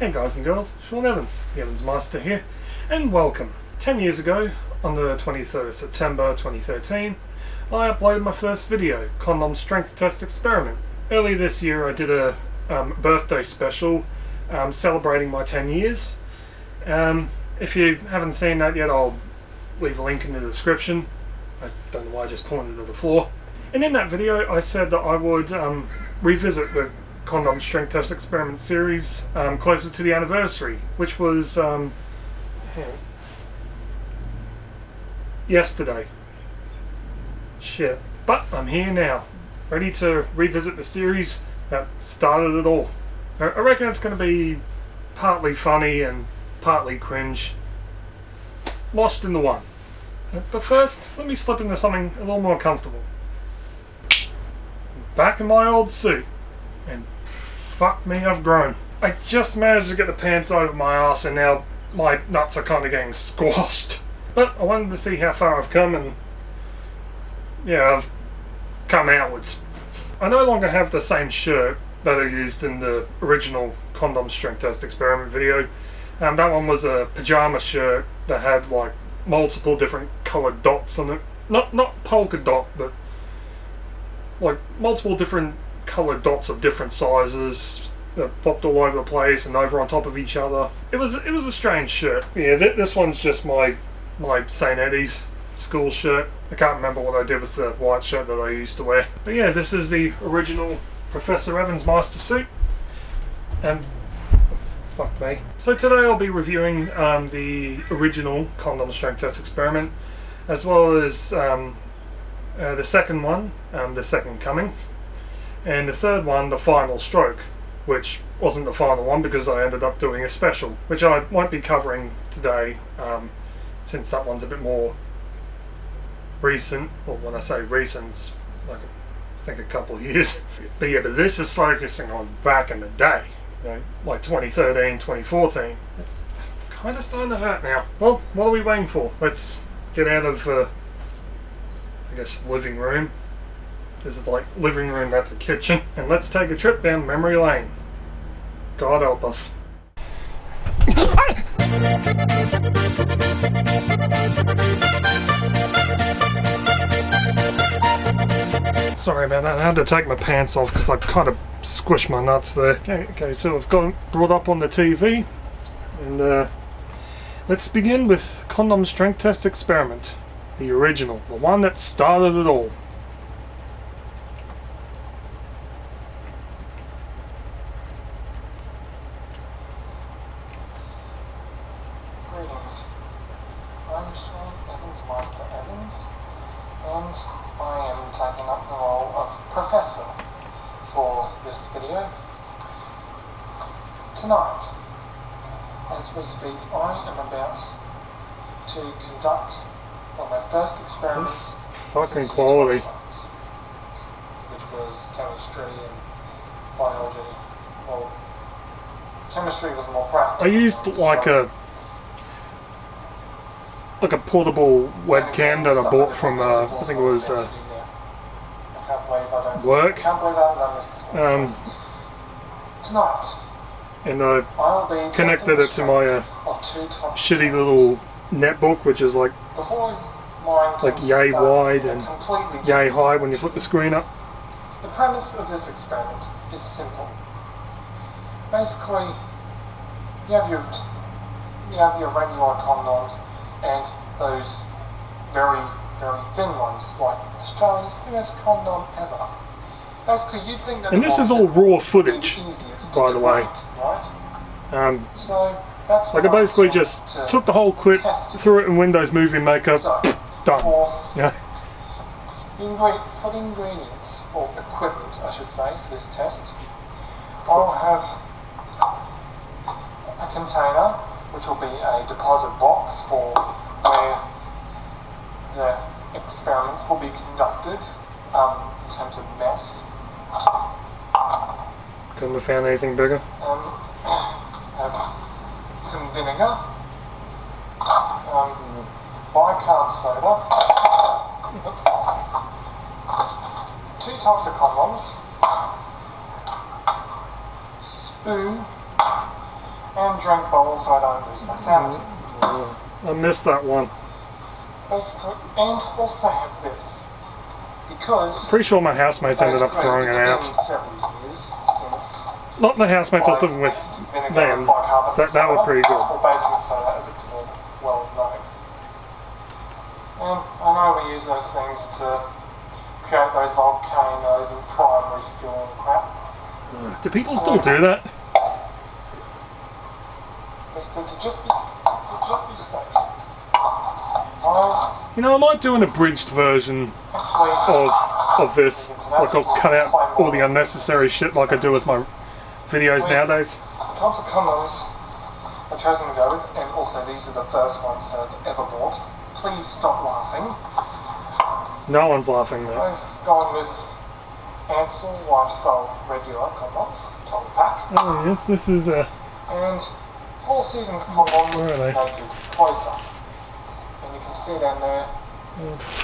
Hey guys and girls, Sean Evans, the Evansmeister here, and welcome. 10 years ago, on the 23rd of September 2013, I uploaded my first video, Condom Strength Test Experiment. Earlier this year I did a birthday special celebrating my 10 years. If you haven't seen that yet, I'll leave a link in the description. I don't know why I just pointed to the floor. And in that video I said that I would revisit the Condom Strength Test Experiment series closer to the anniversary, which was yesterday. Shit. But I'm here now, ready to revisit the series that started it all. I reckon it's going to be partly funny and partly cringe, washed into one. But first, let me slip into something a little more comfortable. Back in my old suit, and fuck me, I've grown. I just managed to get the pants over my ass and now my nuts are kind of getting squashed. But I wanted to see how far I've come, and yeah, I've come outwards. I no longer have the same shirt that I used in the original Condom Strength Test Experiment video. That one was a pajama shirt that had like multiple different coloured dots on it. Not polka dot, but like multiple different coloured dots of different sizes that popped all over the place and over on top of each other. It was a strange shirt. Yeah, this one's just my St. Eddie's school shirt. I can't remember what I did with the white shirt that I used to wear. But yeah, this is the original Professor Evansmeister suit. And fuck me. So today I'll be reviewing the original Condom Strength Test Experiment, as well as the second one, The Second Coming, and the third one, The Final Stroke, which wasn't the final one because I ended up doing a special, which I won't be covering today, since that one's a bit more recent. Well, when I say recent, it's like I think a couple of years. But yeah, but this is focusing on back in the day, you know, like 2013, 2014. It's kind of starting to hurt now. Well, what are we waiting for? Let's get out of, I guess, living room. This is like living room, that's a kitchen. And let's take a trip down memory lane. God help us. Sorry about that, I had to take my pants off because I kind of squished my nuts there. Okay, so I've got it brought up on the TV. And let's begin with Condom Strength Test Experiment. The original, the one that started it all. Greetings. I'm Sean Evansmeister Evans, and I am taking up the role of Professor for this video. Tonight, as we speak, I am about to conduct one of my first experiments. This fucking quality. Which was chemistry and biology. Well, chemistry was more practical. I used like a portable webcam that I bought from I think it was work. Tonight, And I connected it to my shitty little netbook, which is like yay wide and yay high when you flip the screen up. The premise of this experiment is simple. Basically, you have your regular condoms and those very, very thin ones, like Australia's thinnest condom ever. Basically, you'd think that. And this is all raw footage, by the way. Right? So that's like I basically just took the whole clip, threw it in Windows Movie Maker, done. Yeah. For the ingredients, or equipment I should say, for this test, I'll have a container, which will be a deposit box for where the experiments will be conducted in terms of mess. Couldn't have found anything bigger. Have some vinegar, bicarb soda, oops, 2 types of condoms, spoon, and drink bottles so I don't lose my sanity. I missed that one. Basically, and also have this. Because Pretty sure my housemates ended up throwing it out. it's been several years since Not the housemates I was living with then. That were pretty good. or baking soda, as it's more well known. And I know we use those things to create those volcanoes and primary school and crap. Do people still do that? Basically, to just be safe. You know, I might do an abridged version of this. Like, I'll cut out all the unnecessary shit like I do with my videos nowadays. The types of condoms I've chosen to go with, and also these are the first ones that I've ever bought. Please stop laughing. No one's laughing there. I've gone with Ansel Lifestyle regular condoms, 12 pack. Oh yes, this is a... And Four Seasons condoms Where are they? naked closer. And you can see down there,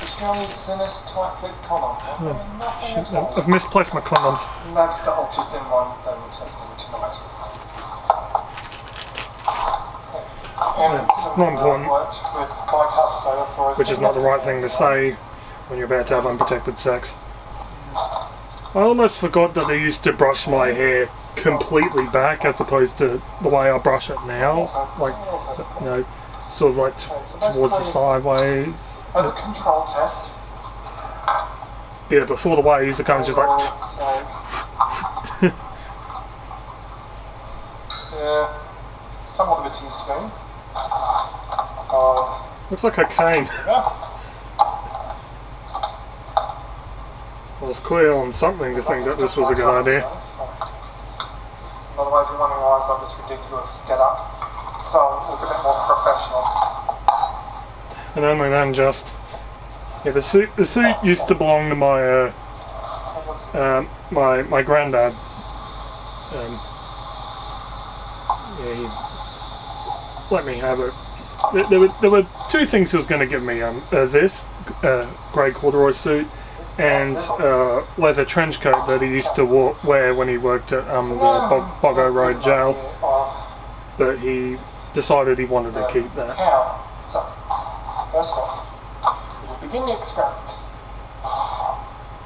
Australia's thinnest tight fit condom. Nothing Shit, at all. I've misplaced my condoms. And that's the ultra thin one that I'm testing tonight. And It's not important. worked with bicarb soda for a Which is not the right thing to say when you're about to have unprotected sex. I almost forgot that I used to brush my hair completely back as opposed to the way I brush it now. Like, you know, sort of like towards the sideways. As a control test, Yeah, before the way I used to kind of just like... somewhat of a teaspoon. Looks like cocaine. Yeah. I was clear on something to think that this was a good idea. By the way, if you're wondering why I've got this ridiculous get up, so I'll look a bit more professional. And only then just... Yeah, the suit used to belong to my my granddad. Yeah, he let me have it. There were two things he was going to give me. This grey corduroy suit and leather trench coat that he used to wear when he worked at the Boggo Road jail. But he decided he wanted to keep that. Now, so, first off, we'll begin the experiment.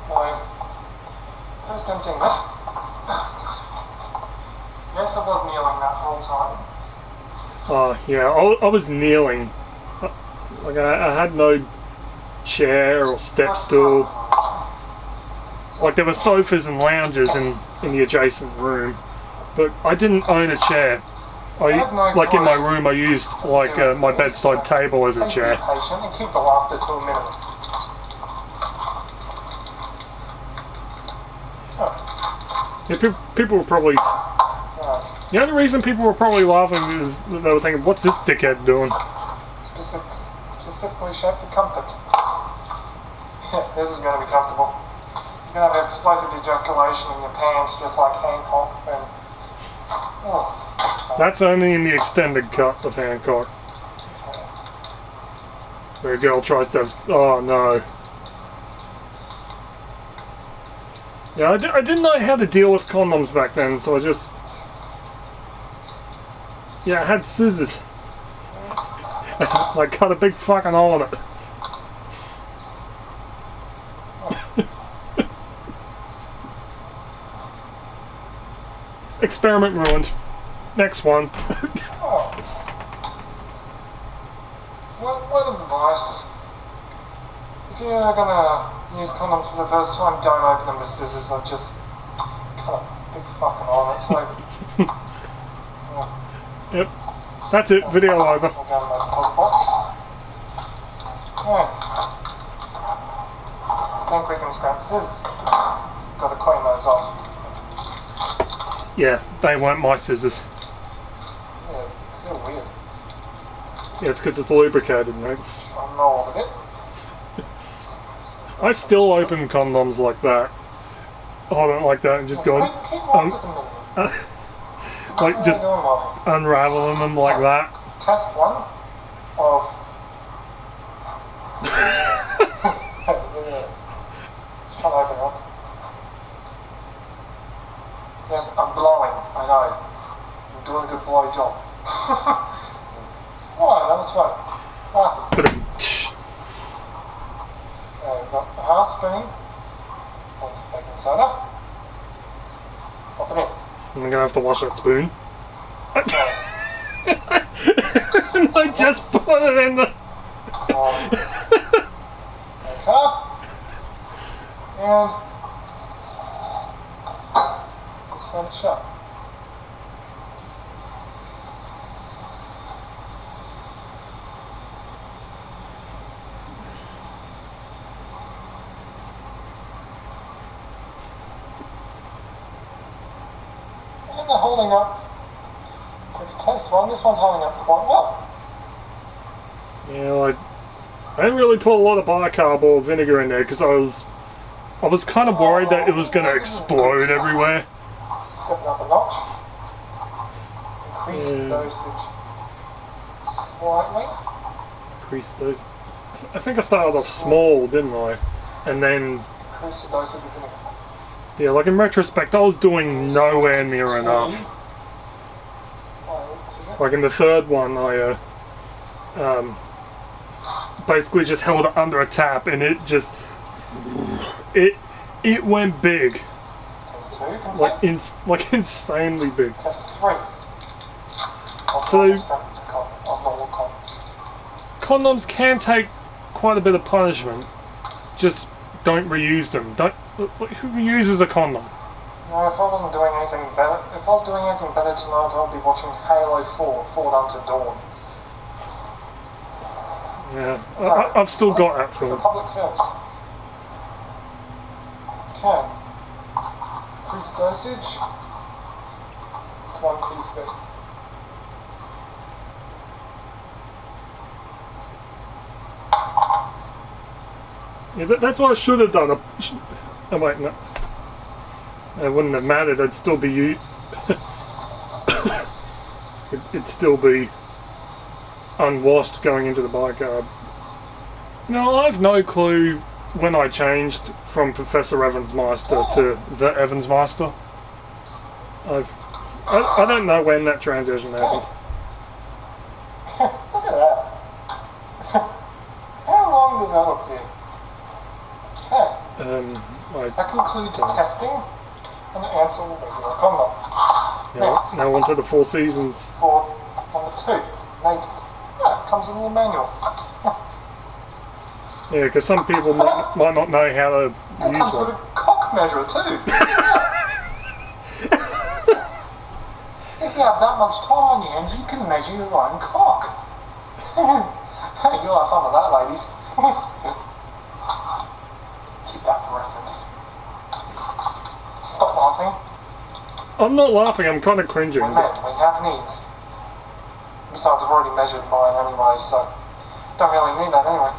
By first emptying this. Yes, I was kneeling that whole time. Yeah, I was kneeling. Like I had no chair or step stool. Like there were sofas and lounges in the adjacent room, but I didn't own a chair. Like in my room, I used like my bedside table as a chair. Be patient and keep the laughter to a minimum. Yeah, people were probably... The only reason people were probably laughing is that they were thinking, what's this dickhead doing? Specifically shaped for comfort. Yeah, this is going to be comfortable. You're going to have explosive ejaculation in your pants just like Hancock. And, That's only in the extended cut of Hancock. Where a girl tries to have... Oh no. Yeah, I didn't know how to deal with condoms back then, so I just... Yeah, I had scissors. I cut a big fucking hole in it. Experiment ruined. Next one. Word of advice. If you're gonna use condoms for the first time, don't open them with scissors. I've just cut a big fucking hole in it. So, Yep. That's it. Video over. I'll go in my deposit box. Yeah. Then quick and scrap the scissors. Gotta clean those off. Yeah, they weren't my scissors. Yeah, feel weird. Yeah, it's because it's lubricated, mate. I know of it. I still open condoms like that. Hold it like that and just go... Keep on with them. like just unraveling them like that. Test one of... It's trying to open up. Yes, I'm blowing, I know. I'm doing a good blow job. Alright, that was fun. Right. But We've got a half spoon of baking soda. Pop it in. I'm gonna have to wash that spoon. And I just put it in the. Okay. And slam it shut. And they're holding up. If you test one, this one's holding up quite well. Yeah, I didn't really put a lot of bicarb or vinegar in there because I was kind of worried that it was going to explode everywhere. Step it up a notch. Increase the dosage slightly. Increase dosage. I think I started off small, didn't I? And then, Increase the dosage of vinegar. yeah, like in retrospect, I was doing nowhere near enough. Like in the third one, I basically just held it under a tap, and it just it went big, Test 2 complete. like insanely big. Test 3. So Of normal cotton. condoms can take quite a bit of punishment. Just don't reuse them. Who uses a condom? No, if I wasn't doing anything better, if I was doing anything better tonight, I'd be watching Halo 4, Forward Unto Dawn. Yeah, I've still got that For film. public service. Okay. Increase dosage to 1 teaspoon. Yeah, that's what I should have done. Oh wait, no. It wouldn't have mattered. I'd still be it'd still be unwashed going into the bicarb. No, I've no clue when I changed from Professor Evansmeister to the Evansmeister. I don't know when that transition happened. Look at that. How long does that look to you? Okay. That concludes testing and the answer will be regular condoms. Now on to the 4 seasons. For number 2, naked. Yeah, it comes with a little manual. Yeah, because some people might not know how to It use comes with one. a cock measure too. If you have that much time on your hands, you can measure your own cock. You'll have fun with that, ladies. Keep that for reference. Stop laughing. I'm not laughing, I'm kind of cringing. We're men, we have needs. Besides, I've already measured mine anyway, so don't really need that anyway.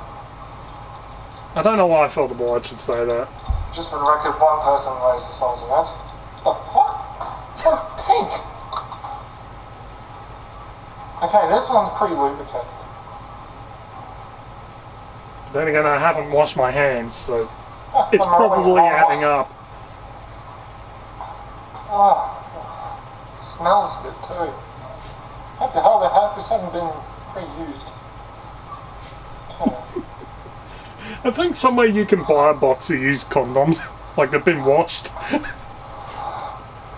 I don't know why I felt obliged to say that. Just for the record, one person knows the size of that. The fuck? It's like pink. Okay, this one's pretty lubricated. Then again, I haven't washed my hands, so it's I'm rolling probably it. adding up. It smells a bit too. What the hell, this hasn't been pre-used. Okay. I think somewhere you can buy a box of used condoms, like they've been washed.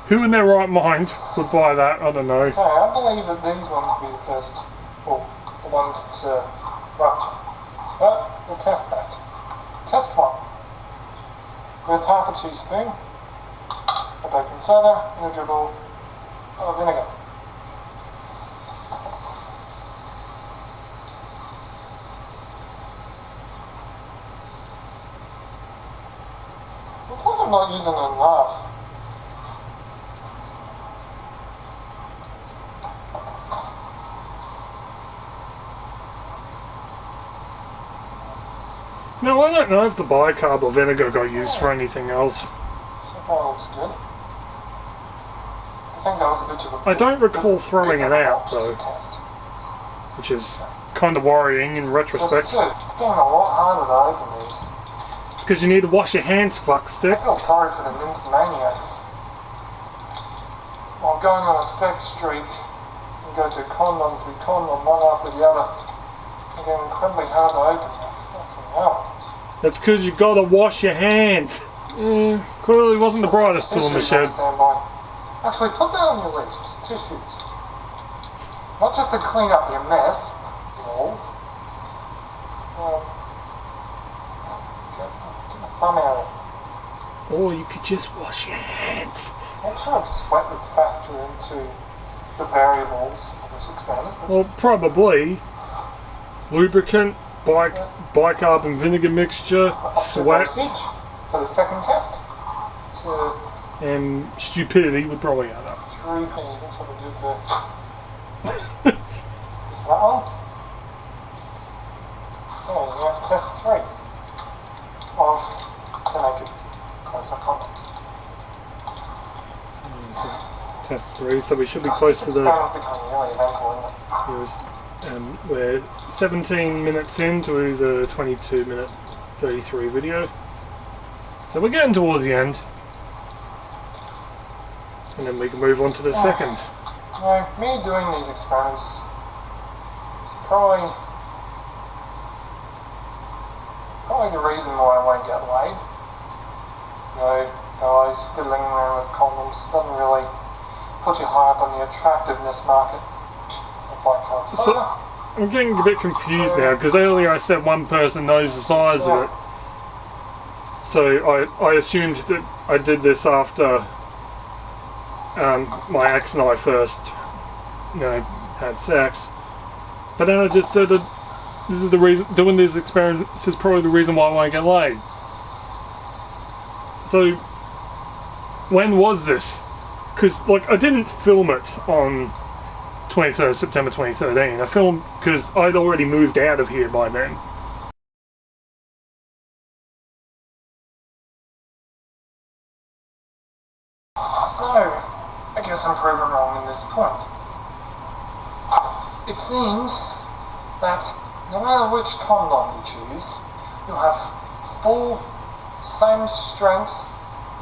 Who in their right mind would buy that? I don't know. Okay, I believe that these ones will be the first, well, the ones to rupture. But we'll test that. Test 1. With half a teaspoon of baking soda and a dribble of vinegar. Looks like I'm not using enough. No, I don't know if the bicarb or vinegar got used for anything else. So far looks good. I think that was a bit of a... I don't recall throwing it out, though, Test. which is kind of worrying in retrospect. It's getting a lot harder to open these. It's because you need to wash your hands, fuckstick. I feel sorry for the nymphomaniacs. while going on a sex streak, you go to condom to condom, one after the other. They get incredibly hard to open. Fucking hell. That's because you gotta wash your hands. Clearly wasn't the brightest tool in the shed. Actually, put that on your list. Tissues. Not just to clean up your mess. No. Get my thumb out. Or you could just wash your hands. What sort of sweat would factor into the variables of this experiment? Well, probably lubricant, bicarb and vinegar mixture, sweat, for the second test. So and stupidity would probably add up. 3 things. That's what we do for that one. Oh, you have test 3 of the naked close-up condoms. Test 3, so we should be close to the. Experiments becoming really eventful, isn't it? We're 17 minutes into the 22-minute 33 video, so we're getting towards the end, and then we can move on to the second. No, me doing these experiments is probably the reason why I won't get laid. Guys fiddling around with condoms doesn't really put you high up on the attractiveness market. So, I'm getting a bit confused now, because earlier I said one person knows the size of it. So I assumed that I did this after my ex and I first, had sex. But then I just said that this is the reason, doing these experiments is probably the reason why I won't get laid. So, when was this? Because, I didn't film it on 23rd September 2013. I filmed because I'd already moved out of here by then. So, I guess I'm proven wrong in this point. It seems that no matter which condom you choose, you'll have full, same strength,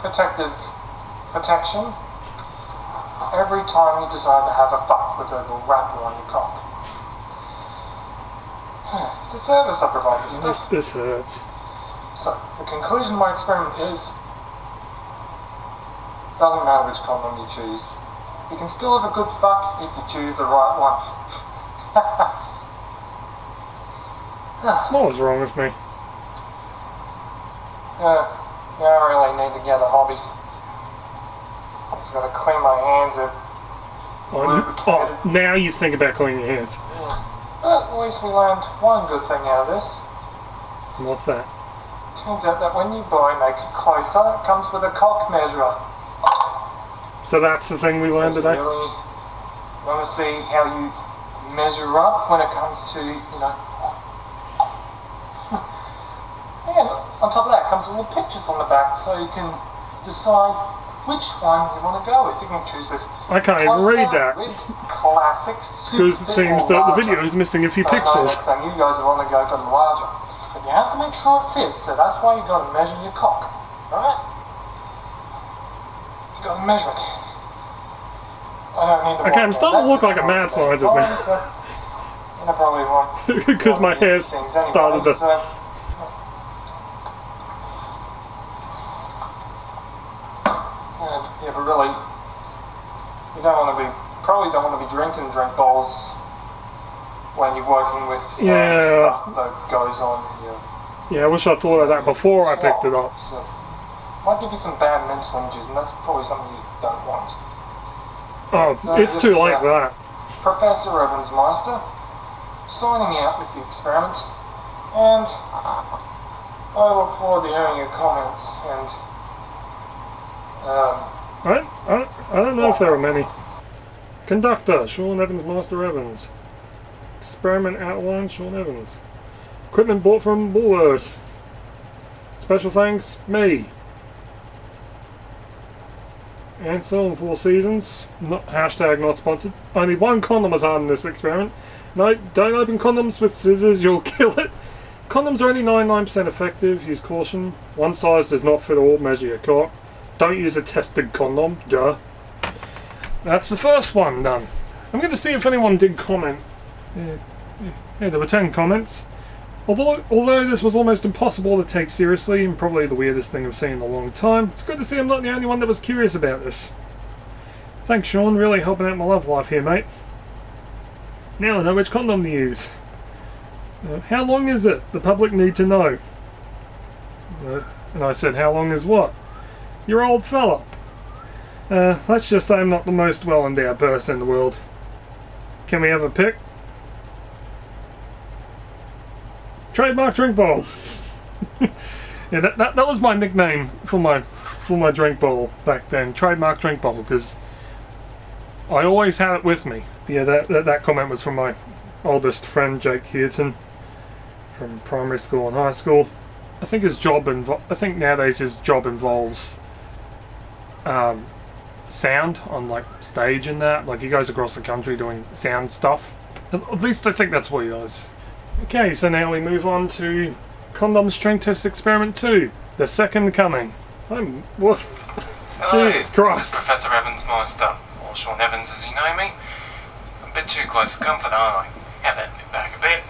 protection every time you decide to have a fuck with a little wrapper on your cock. It's a service I provide you. This hurts. So, the conclusion of my experiment is, doesn't matter which condom you choose, you can still have a good fuck if you choose the right one. What was wrong with me? I really need to get a hobby. Just gotta clean my hands up. Now you think about cleaning your hands. But at least we learned one good thing out of this. And what's that? Turns out that when you buy Naked Closer, it comes with a cock measurer. So that's the thing we learned today? You really want to see how you measure up when it comes to, And on top of that comes little pictures on the back, so you can decide which one you want to go with. You can choose with. I can't even read that. Classic. Because it seems that the video is missing a few pixels. So you guys want to go for the larger. But you have to make sure it fits, so that's why you got to measure your cock. Alright? You got to measure it. I don't need to. Okay, I'm starting to look like a mad scientist now. I probably won't. Because my hair started to. Yeah, but really, you probably don't want to be drinking drink bowls when you're working with stuff that goes on. Yeah, I wish I thought of that before I picked it up. So, might give you some bad mental images, and that's probably something you don't want. Oh, so it's too late for that. Professor Evansmeister, signing out with the experiment, and I look forward to hearing your comments and. I don't know if there are many. Conductor, Sean Evansmeister Evans. Experiment outline, Sean Evans. Equipment bought from Woolworths. Special thanks, me. Ansel and Four Seasons. Hashtag not sponsored. Only one condom was harmed in this experiment. No, don't open condoms with scissors, you'll kill it. Condoms are only 99% effective, use caution. One size does not fit all, measure your cock. Don't use a tested condom, duh. that's the first one done. I'm going to see if anyone did comment. Yeah, there were 10 comments. Although this was almost impossible to take seriously and probably the weirdest thing I've seen in a long time, it's good to see I'm not the only one that was curious about this. Thanks, Sean. Really helping out my love life here, mate. Now I know which condom to use. How long is it? The public need to know. And I said, how long is what? You're old fella. Let's just say I'm not the most well-endowed person in the world. Can we have a pic? Trademark drink bowl. Yeah, that was my nickname for my drink bowl back then. Trademark drink bowl, because I always had it with me. Yeah, that comment was from my oldest friend Jake Hearton from primary school and high school. I think nowadays his job involves sound on like stage and that. Like he goes across the country doing sound stuff. At least I think that's what he does. Okay, so now we move on to Condom Strength Test Experiment 2, the second coming. Woof. Hello, Jesus Christ. Professor Evansmeister, or Sean Evans as you know me. I'm a bit too close for comfort, aren't I? Have that bit back a bit.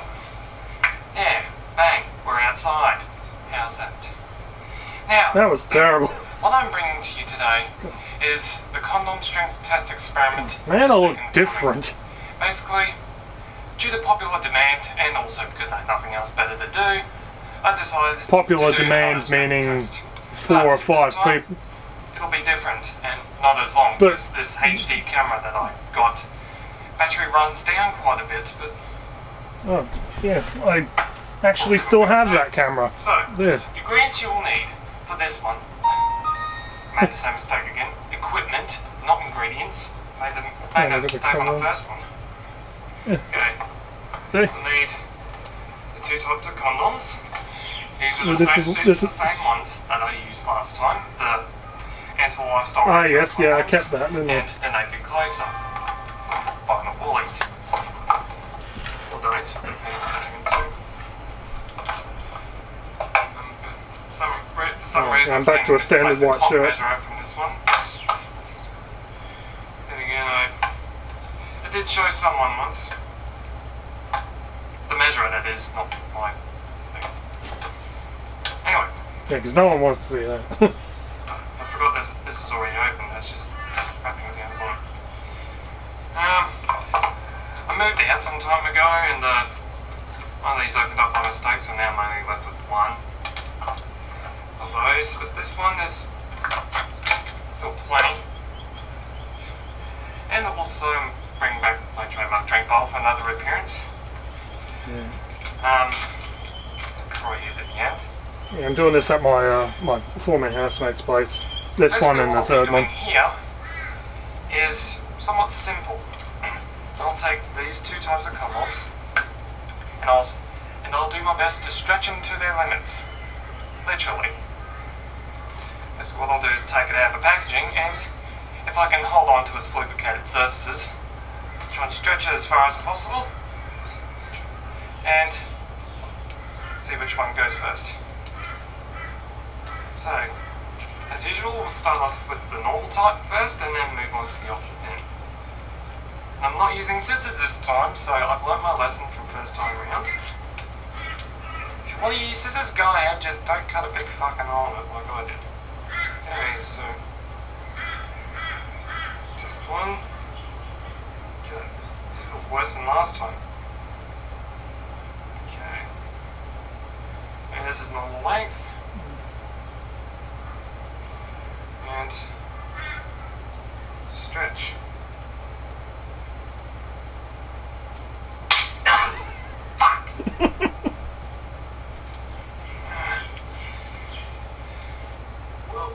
Yeah, bang, we're outside. How's that? Now, That was terrible. what I'm bringing to you today is the Condom Strength Test Experiment. Man, I look second different. coming. Basically, due to popular demand, and also because I had nothing else better to do, I decided Popular to do demand a strength meaning test. 4 or But 5 this time, people. It'll be different and not as long But- because this HD camera that I got, battery runs down quite a bit, but Oh, yeah, I actually still have that camera. so, There. ingredients you will need for this one. Made the same mistake again. Equipment, not ingredients. Made Oh, that look at the mistake on the camera. first one. Yeah. Okay, See? we'll need the 2 types of condoms. These are Well, the this same, is- these this are the is- same ones that I used last time. The anti-lifestyle. Ah, yes, yeah, I condoms kept that, didn't I? And the naked closer. Buying the woolies. Or don't. depending on what you're into. For some Oh, reason, I'm back to a standard it's the white clock shirt. measure from this one. Then again, I did show someone once. The measurer, that is, not my thing. Anyway, Yeah, because no one wants to see that. I forgot this is already open. That's just wrapping it down the bottom. I moved out some time ago, and one of these opened up by mistake, so now I'm only left with one of those. But this one is still plenty. And I'll also bring back my trademark drink bowl for another appearance. Before I use it again. Yeah, I'm doing this at my former housemate's place. This Basically, one and the what third we're one. doing here is somewhat simple. I'll take these 2 types of condoms and I'll do my best to stretch them to their limits. Literally. So what I'll do is take it out of the packaging, and if I can hold on to its lubricated surfaces, try and stretch it as far as possible and see which one goes first. So, as usual, we'll start off with the normal type first and then move on to the ultra thin. And I'm not using scissors this time, so I've learnt my lesson from first time around. If you want to use scissors, go ahead, just don't cut a big fucking hole in it like I did. Okay, so just one. Okay, this feels worse than last time. Okay. And this is normal length. And stretch. Well,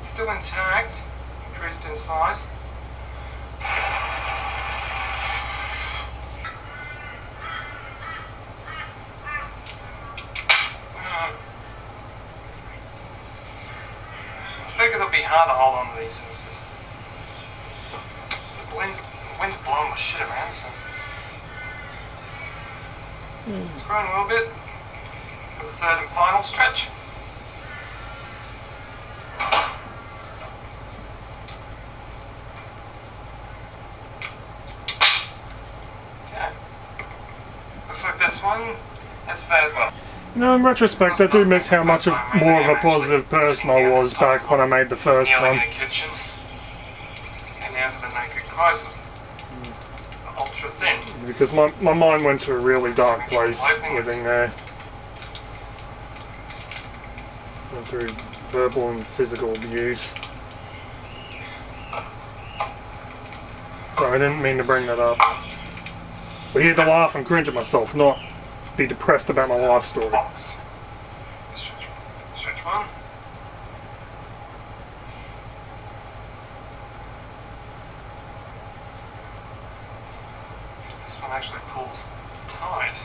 still intact, increased in size. I figure it'll be hard to hold on to these surfaces. The wind's blowing my shit around, so. Screw in a little bit for the third and final stretch. one has fared well. You know, in retrospect, I do miss how much of more of a positive person I was back when I made the first Nearly one. in the kitchen. And now for the naked closet. Ultra thin. Because my mind went to a really dark place living there. Went through verbal and physical abuse. Sorry, I didn't mean to bring that up. We're here to laugh and cringe at myself, not be depressed about my life story. Box. Stretch one. This one actually pulls tight.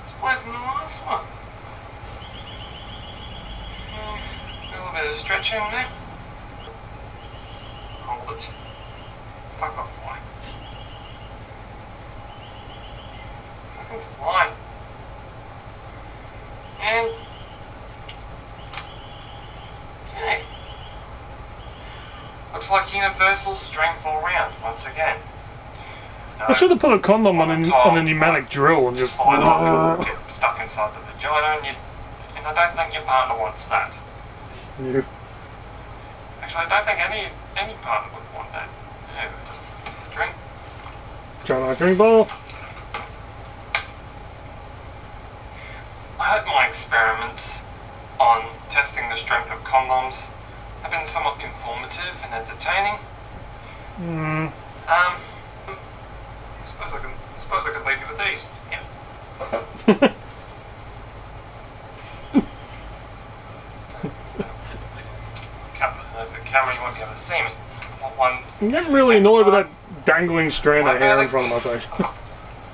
It's worse than the last one. A little bit of stretching there. Hold it. Fuck off, fly. Fucking fly. And... okay. Looks like universal strength all round, once again. I should have put a condom on a pneumatic drill and just... Get stuck inside the vagina, and I don't think your partner wants that. You. Actually, I don't think any partner would want that. Yeah, drink. Trying my drink bottle. I hope my experiments on testing the strength of condoms have been somewhat informative and entertaining. Suppose I could leave you with these. Yeah. The camera, you won't be able to see me. One. I'm getting really annoyed with that dangling strand of hair in front of my face.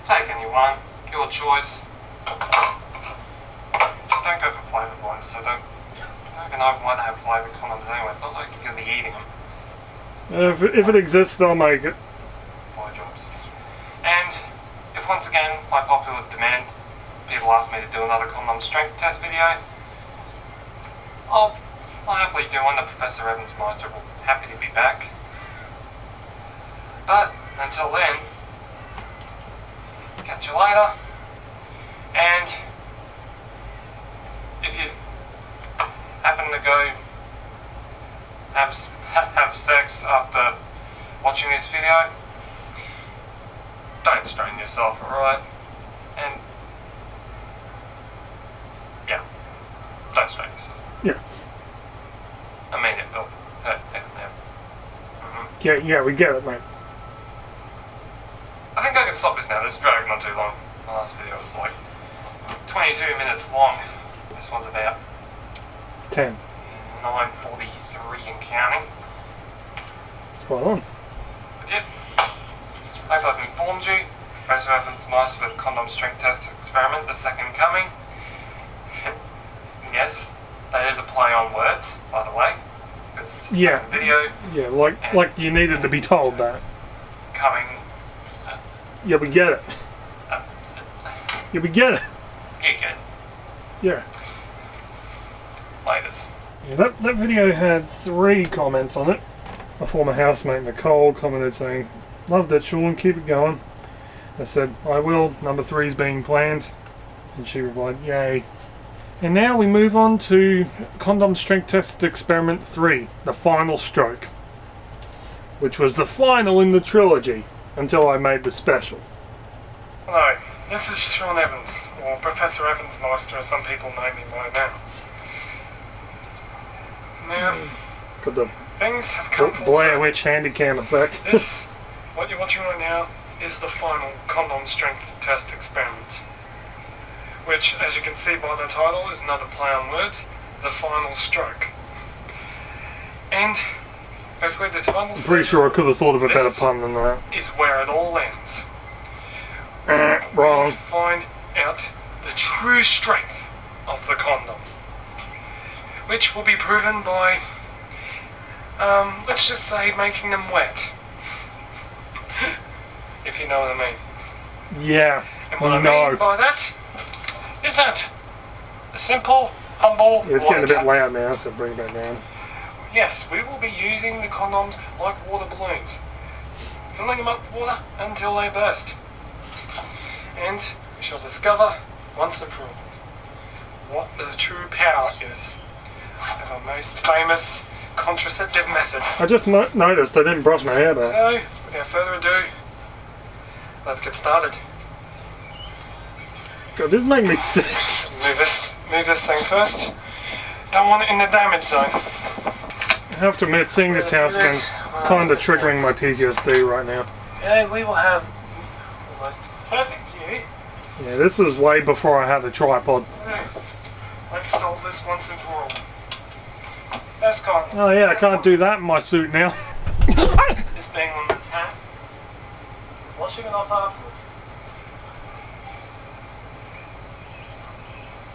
Take any one, your choice. Just don't go for flavoured ones, so don't. I reckon I might have flavoured condoms anyway, not like you're going to be eating them. If it exists, I'll make it. My jobs. And if once again, by popular demand, people ask me to do another condom strength test video, I'll happily do one. The Professor Evansmeister will be happy to be back. But until then, catch you later. And if you happen to go have sex after watching this video, don't strain yourself, alright? And yeah, don't strain yourself. Yeah. I mean it, Bill. Yeah, we get it, mate. I think I can stop this now. This is dragging on too long. My last video was like 22 minutes long. This one's about 10. 9:43 and counting. Spot on. But yep. I hope I've informed you. Professor Evansmeister with condom strength test experiment, the second coming. Yes, that is a play on words, by the way. It's the Yeah. second video Yeah, like you needed to be told that. coming. Yeah, we get it. Yeah, we get it. You get Yeah. laters. Yeah, that video had 3 comments on it. A former housemate, Nicole, commented saying, "Loved it, Sean, keep it going." I said, "I will, number 3's being planned." And she replied, "Yay." And now we move on to Condom Strength Test Experiment 3, the final stroke. Which was the final in the trilogy, until I made the special. Hello, this is Sean Evans, or Professor Evansmeister as some people know me by now. Now, Got the things have come full Blair circle. Witch handycam effect. This, what you're watching right now, is the final condom strength test experiment. Which, as you can see by the title, is another play on words, the final stroke. And, basically the title I'm pretty sure I could have thought of a better This pun than that. is where it all ends. Wrong. We find out the true strength of the condom. Which will be proven by, let's just say, making them wet. If you know what I mean. Yeah, And what I no. mean by that isn't a simple, humble It's getting a water bit tap. loud now, so bring it back down. Yes, we will be using the condoms like water balloons, filling them up with water until they burst. And we shall discover once and for all what the true power is of our most famous contraceptive method. I just noticed I didn't brush my hair back. So, without further ado, let's get started. God, this is making me sick. Move this thing first. Don't want it in the damage zone. I have to admit, seeing this house again is kind of triggering my PTSD right now. Okay, we will have almost perfect view. Yeah, this is way before I had a tripod. So, let's solve this once and for all. First con. Oh yeah, I can't do that in my suit now. This being on the tap. Washing it off afterwards.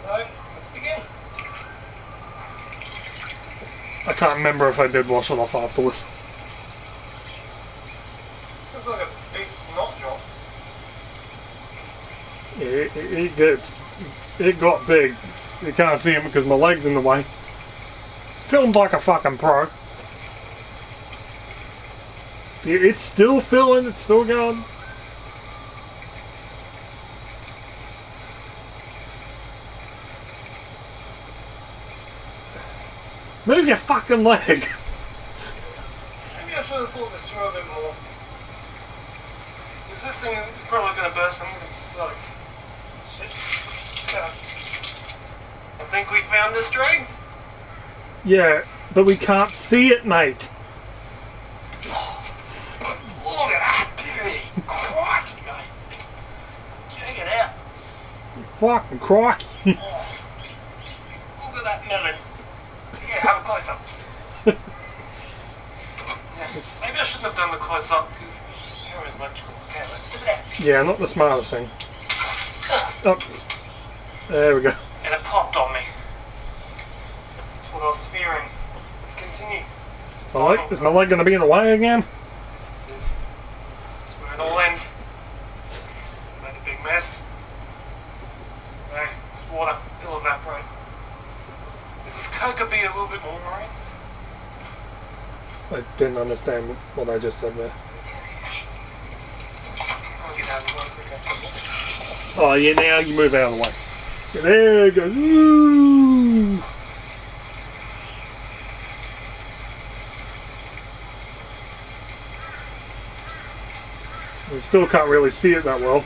So, let's begin. I can't remember if I did wash it off afterwards. Looks like a big snot drop. It got big. You can't see it because my leg's in the way. Filmed like a fucking pro. It's still filling, it's still going. Move your fucking leg! Maybe I should have thought this through a bit more. Because this thing is probably going to burst and I'm going to be soaked. Shit. So, I think we found the strength. Yeah, but we can't see it, mate. Look at that beauty. Crikey, mate. Check it out. Fucking crikey. Oh. Look at that melon. Yeah, have a close up. Yeah, maybe I shouldn't have done the close up because the camera is electrical. Okay, let's do that. Yeah, not the smartest thing. Oh, there we go. And it popped on me. That's what I was fearing. Let's continue. Is my leg going to be in the way again? That's it. That's where it all ends. Made a big mess. Hey, it's water. It'll evaporate. If this Coke could be a little bit more right? I didn't understand what I just said there. I'll get out of the way so I can- Oh yeah, now you move out of the way. Yeah, there it goes. Ooh. We still can't really see it that well.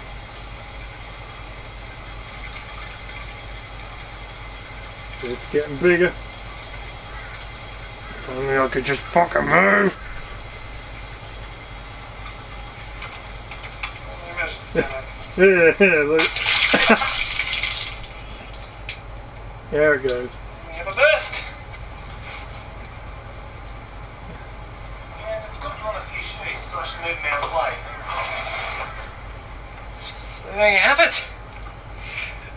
It's getting bigger. If only I could just fucking move. Maybe I should stand up. Yeah, look. There it goes. We have a burst. And it's got you on a few shoes, so I should move them out of the way. So there you have it.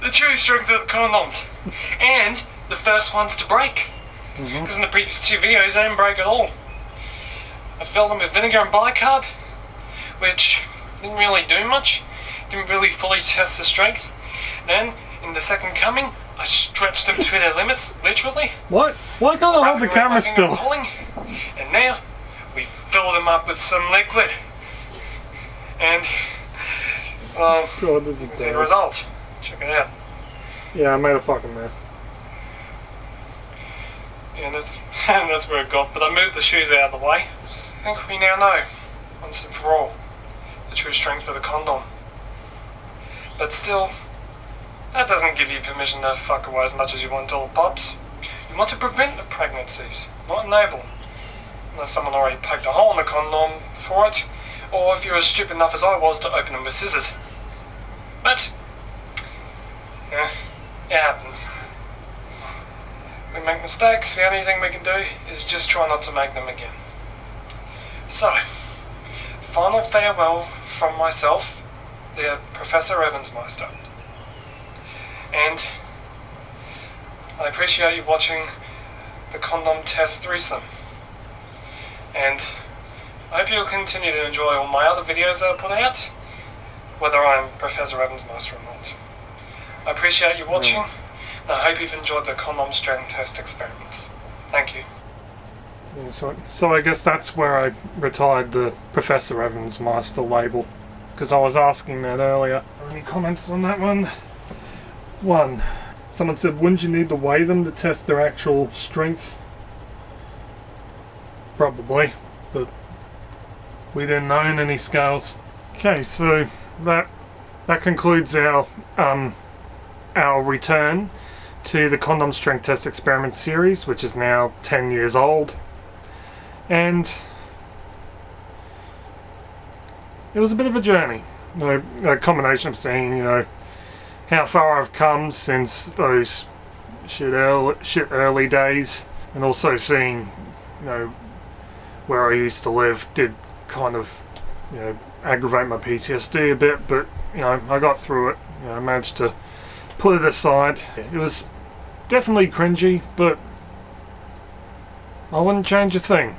The true strength of the condoms. And the first ones to break. Because in the previous two videos they didn't break at all. I filled them with vinegar and bicarb, which didn't really do much. Didn't really fully test the strength. Then, in the second coming, I stretched them to their limits, literally. What? Why can't I hold the camera still? And now, we fill them up with some liquid. And, God, this is you can see the bad. result. Check it out. Yeah, I made a fucking mess. Yeah, that's where it got, but I moved the shoes out of the way. I think we now know, once and for all, the true strength of the condom. But still, that doesn't give you permission to fuck away as much as you want till it pops. You want to prevent the pregnancies, not enable. Unless someone already poked a hole in the condom for it, or if you're as stupid enough as I was to open them with scissors. But, yeah, it happens. We make mistakes, the only thing we can do is just try not to make them again. So, final farewell from myself, the Professor Evansmeister. And I appreciate you watching the condom test threesome. And I hope you'll continue to enjoy all my other videos that I put out, whether I'm Professor Evansmeister or not. I appreciate you watching, and I hope you've enjoyed the condom strength test experiments. Thank you. Yeah, so I guess that's where I retired the Professor Evansmeister label, because I was asking that earlier. Any comments on that one? One, someone said, wouldn't you need to weigh them to test their actual strength? Probably, but we didn't own any scales. Okay, so that concludes our return to the condom strength test experiment series, which is now 10 years old. And it was a bit of a journey. A combination of seeing, how far I've come since those shit early days, and also seeing, where I used to live did kind of, aggravate my PTSD a bit, but, I got through it. I managed to put it aside. It was definitely cringy, but I wouldn't change a thing.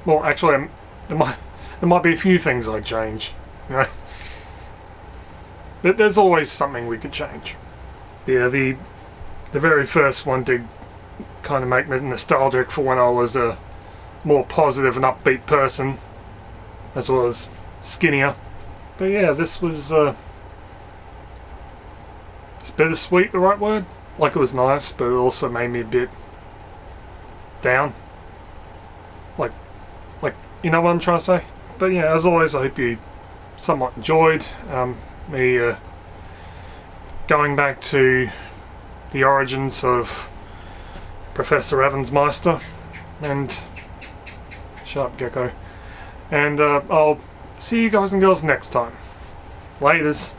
Well, actually, there might be a few things I'd change, But there's always something we could change. Yeah, the very first one did kind of make me nostalgic for when I was a more positive and upbeat person, as well as skinnier. But yeah, this was is bittersweet the right word? Like, it was nice, but it also made me a bit down. Like, you know what I'm trying to say? But yeah, as always, I hope you somewhat enjoyed me going back to the origins of Professor Evansmeister and Sharp Gecko. And I'll see you guys and girls next time. Laters.